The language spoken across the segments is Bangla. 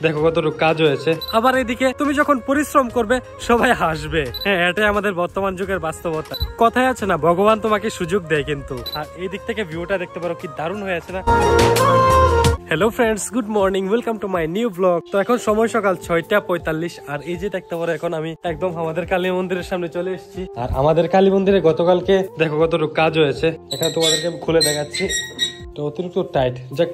দেখো কতটুকু কাজ হয়েছে। আবার এদিকে তুমি যখন পরিশ্রম করবে সবাই হাসবে। হ্যাঁ, এটাই আমাদের বর্তমান যুগের বাস্তবতা। কথায় আছে না, ভগবান তোমাকে সুযোগ দেয় কিন্তু। আর এই দিক থেকে ভিউটা দেখতে পারো, কি দারুণ হয়েছে না? Hello friends, good morning, welcome to my new blog. তো এখন সময় সকাল 6টা 45 আর এই যে দেখতে পারো এখন আমি একদম আমাদের কালী মন্দিরের সামনে চলে এসেছি। আর আমাদের কালী মন্দিরে গতকালকে দেখো কতটুকু কাজ হয়েছে। এখানে তোমাদেরকে আমি খুলে দেখাচ্ছি। তো অতিরিক্ত টাইট, যাক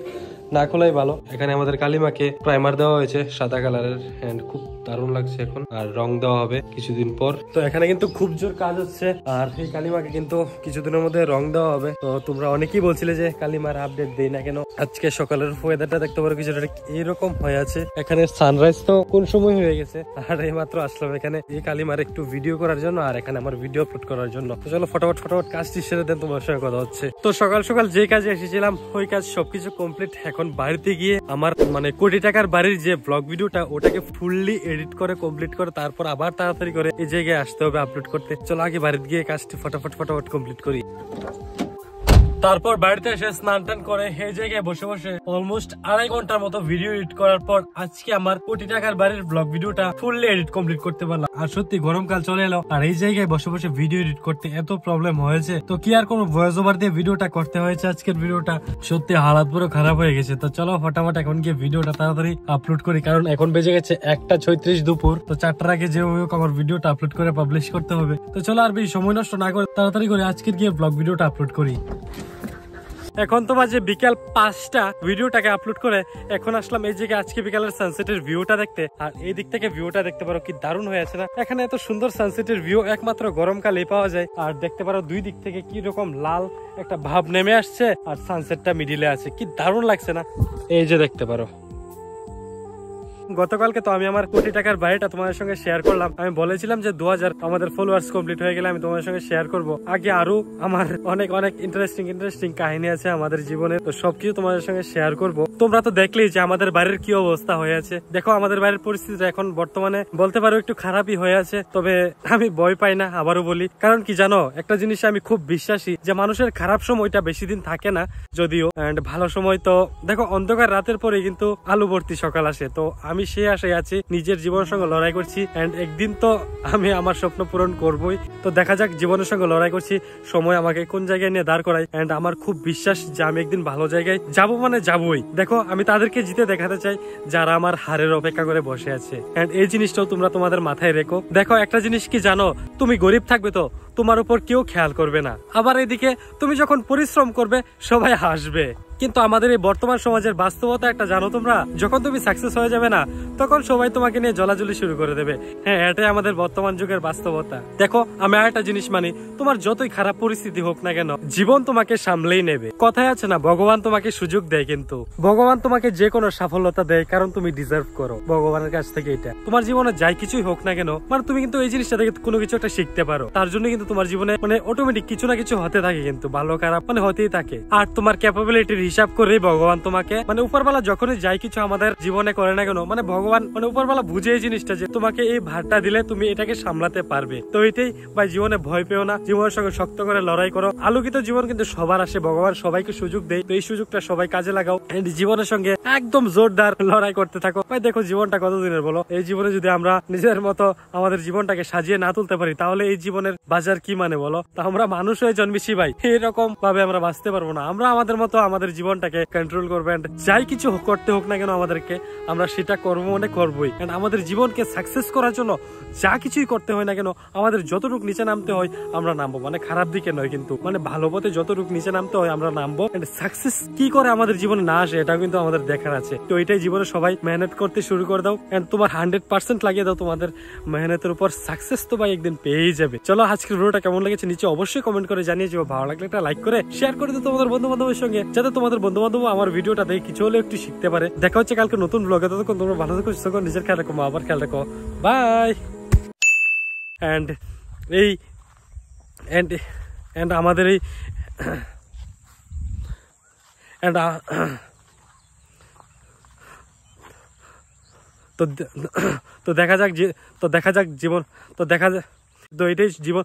না খোলাই ভালো। এখানে আমাদের কালিমাকে প্রাইমার দেওয়া হয়েছে সাদা কালারের, এন্ড খুব দারুণ লাগছে এখন। আর রং দেওয়া হবে কিছুদিন পর। তো এখানে কিন্তু খুব জোর কাজ হচ্ছে। আর এই কালিমাকে কিন্তু কিছুদিনের মধ্যে রং দেওয়া হবে। তো তোমরা অনেকেই বলছিলে যে কালিমার আপডেট দেই না কেন। আজকে সকালের ওয়েদারটা দেখতে পারো কিছুটা এরকম হয়ে আছে। এখানে সানরাইজ তো কোন সময় হয়ে গেছে, আর এই মাত্র আসলাম এখানে এই কালিমার একটু ভিডিও করার জন্য, আর এখানে আমার ভিডিও আপলোড করার জন্য। তো চলো ফটাফট কাজটি সেরে দেন, তোমার সঙ্গে কথা হচ্ছে। তো সকাল সকাল যে কাজে এসেছিলাম ওই কাজ সবকিছু কমপ্লিট। এখন বাড়িতে গিয়ে আমার মানে কোটি টাকার বাড়ির যে ব্লগ ভিডিওটা, ওটাকে ফুললি এডিট করে কমপ্লিট করে তারপর আবার তাড়াতাড়ি করে এই জায়গায় আসতে হবে আপলোড করতে। চলো আগে বাড়িতে গিয়ে কাজটি ফটাফট কমপ্লিট করি। তারপর বাড়িতে এসে স্নান টান করে এই জায়গায় বসে বসে অলমোস্ট 2.5 ঘন্টার মতো ভিডিও এডিট করার পর আজকে আমার কোটি টাকার বাড়ির ব্লগ ভিডিওটা ফুললি এডিট কমপ্লিট করতে পারলাম। আর সত্যি গরমকাল চলে এলো, আর এই জায়গায় বসে বসে ভিডিও এডিট করতে এত প্রবলেম হয়েছে। তো কি আর কোনো ভয়েস ওভার দিয়ে ভিডিওটা করতে হয়েছে। আজকের ভিডিওটা সত্যি হালাত পুরো খারাপ হয়ে গেছে। তো চলো ফটাফট এখন গিয়ে ভিডিওটা তাড়াতাড়ি আপলোড করি, কারণ এখন বেজে গেছে 1টা 36 দুপুর। তো 4টার আগে যেভাবে আমার ভিডিওটা আপলোড করে পাবলিশ করতে হবে। তো চলো আর বেশি সময় নষ্ট না করে তাড়াতাড়ি করে আজকের গিয়ে ব্লগ ভিডিওটা আপলোড করি। এখন তো বাজে বিকাল 5টা। ভিডিওটাকে আপলোড করে এখন আসলাম এই জায়গায় আজকে বিকালের সানসেটের ভিউটা দেখতে। আর এই দিক থেকে ভিউটা দেখতে পারো, কি দারুণ হয়েছে না? এখানে এত সুন্দর সানসেটের ভিউ একমাত্র গরমকালেই পাওয়া যায়। আর দেখতে পারো দুই দিক থেকে কি রকম লাল একটা ভাব নেমে আসছে, আর সানসেটটা মিডিলে আছে, কি দারুণ লাগছে না? এই যে দেখতে পারো, গতকালকে তো আমি আমার কোটি টাকার বাড়িটা তোমাদের সঙ্গে শেয়ার করলাম। আমি বলেছিলাম যে 2000 আমাদের ফলোয়ার্স কমপ্লিট হয়ে গেলে আমি তোমাদের সঙ্গে শেয়ার করব। আগে আরো আমার অনেক ইন্টারেস্টিং কাহিনী আছে আমাদের জীবনে, তো সবকিছু তোমাদের সঙ্গে শেয়ার করব। তোমরা তো দেখলেই যে আমাদের বাড়ির কি অবস্থা হয়ে আছে। দেখো আমাদের বাড়ির পরিস্থিতি এখন বর্তমানে বলতে পারো একটু খারাপই হয়ে আছে। তবে আমি ভয় পাই না, আবারও বলি, কারণ কি জানো, একটা জিনিস আমি খুব বিশ্বাসী যে মানুষের খারাপ সময়টা বেশি দিন থাকে না যদিও, এন্ড ভালো সময় তো দেখো অন্ধকার রাতের পরে কিন্তু আলো ভর্তি সকাল আসে। তো আমি সেই আশায় আছি, নিজের জীবনের সঙ্গে লড়াই করছি, এন্ড একদিন তো আমি আমার স্বপ্ন পূরণ করবই। তো দেখা যাক, জীবনের সঙ্গে লড়াই করছি, সময় আমাকে কোন জায়গায় নিয়ে দাঁড় করায়। এন্ড আমার খুব বিশ্বাস যে আমি একদিন ভালো জায়গায় যাবো, মানে যাবোই। দেখো আমি তাদেরকে জিতে দেখাতে চাই যারা আমার হারের অপেক্ষা করে বসে আছে। এন্ড এই জিনিসটাও তোমরা তোমাদের মাথায় রেখো। দেখো একটা জিনিস কি জানো, তুমি গরিব থাকবে তো তোমার উপর কেউ খেয়াল করবে না। আবার এদিকে তুমি যখন পরিশ্রম করবে সবাই হাসবে। কিন্তু আমাদের এই বর্তমান সমাজের বাস্তবতা একটা জানো তোমরা, যখন তুমি সাকসেস হয়ে যাবে না তখন সবাই তোমাকে নিয়ে জ্বলাজ্বলি শুরু করে দেবে। হ্যাঁ, এটাই আমাদের বর্তমান যুগের বাস্তবতা। দেখো আমি একটা জিনিস মানি, তোমার যতই খারাপ পরিস্থিতি হোক না কেন, জীবন তোমাকে সামলেই নেবে। কথায় আছে না, ভগবান তোমাকে সুযোগ দেয়, কিন্তু ভগবান তোমাকে যে কোনো সাফল্যতা দেয় কারণ তুমি ডিজার্ভ করো ভগবানের কাছ থেকে। এটা তোমার জীবনে যাই কিছুই হোক না কেন, মানে তুমি কিন্তু এই জিনিসটা থেকে কোনো কিছু একটা শিখতে পারো। তার জন্য কিন্তু তোমার জীবনে মানে অটোমেটিক কিছু না কিছু হতে থাকে, কিন্তু ভালো খারাপ মানে হতেই থাকে। আর তোমার ক্যাপাবিলিটির হিসাব করে ভগবান তোমাকে মানে উপরবেলা যখনই যাই কিছু আমাদের জীবনে করে না কেন, মানে ভগবান মানে উপরবেলা বুঝে এই জিনিসটা যে তোমাকে এই ভারটা দিলে তুমি এটাকে সামলাতে পারবে। তো এটাই ভাই, জীবনে ভয় পেও না, জীবনের সঙ্গে শক্ত করে লড়াই করো। আলোকিত জীবন কিন্তু সবার আসে, ভগবান সবাইকে সুযোগ দেয়। তো এই সুযোগটা সবাই কাজে লাগাও, এন্ড জীবনের সঙ্গে একদম জোরদার লড়াই করতে থাকো। ভাই দেখো জীবনটা কতদিনের বলো, এই জীবনে যদি আমরা নিজের মতো আমাদের জীবনটাকে সাজিয়ে না তুলতে পারি তাহলে এই জীবনের বাজার কি মানে বলো? তা আমরা মানুষ হয়ে জন্মেছি ভাই, এরকম ভাবে আমরা বাঁচতে পারবো না। আমরা আমাদের মতো আমাদের জীবনটাকে কন্ট্রোল করবেন, যাই কিছু করতে হোক না কেন আমাদেরকে, আমরা সেটা করবো মানে করবোই। আমাদের জীবনকে সাকসেস করার জন্য যা কিছুই করতে হয় না কেন, আমাদের যতটুকু নিচে নামতে হয় আমরা নামবো, মানে খারাপ দিকে নয় কিন্তু, মানে ভালো পথে যতটুকু নিচে নামতে হয় আমরা নামবো। সাকসেস কি করে আমাদের জীবনে না আসে এটাও কিন্তু আমাদের দেখার আছে। তো এটাই জীবনে সবাই মেহনত করতে শুরু করে দাও, এন্ড তোমার 100% লাগিয়ে দাও তোমাদের মেহনতের উপর। সাকসেস তো ভাই একদিন পেয়েই যাবে। চলো আজকের ভিডিওটা কেমন লেগেছে নিচে অবশ্যই কমেন্ট করে জানিয়ে যাবো। ভালো লাগলে একটা লাইক করে শেয়ার করে দিও তোমাদের বন্ধু বান্ধবের সঙ্গে, যাতে তোমাদের বন্ধু বান্ধব আমার ভিডিওটা দেখে কিছু হলে একটু শিখতে পারে। দেখা হচ্ছে কালকে নতুন ব্লগে, ততক্ষণ তোমরা ভালো থাকো, সুস্থ থাকো, নিজের খেয়াল রাখো, মা আবার খেয়াল রাখো, বাই। এন্ড এই এন্ড আমাদের এই এন্ড তো দেখা যাক জীবন, তো দেখা যাক, তো এটাই জীবন।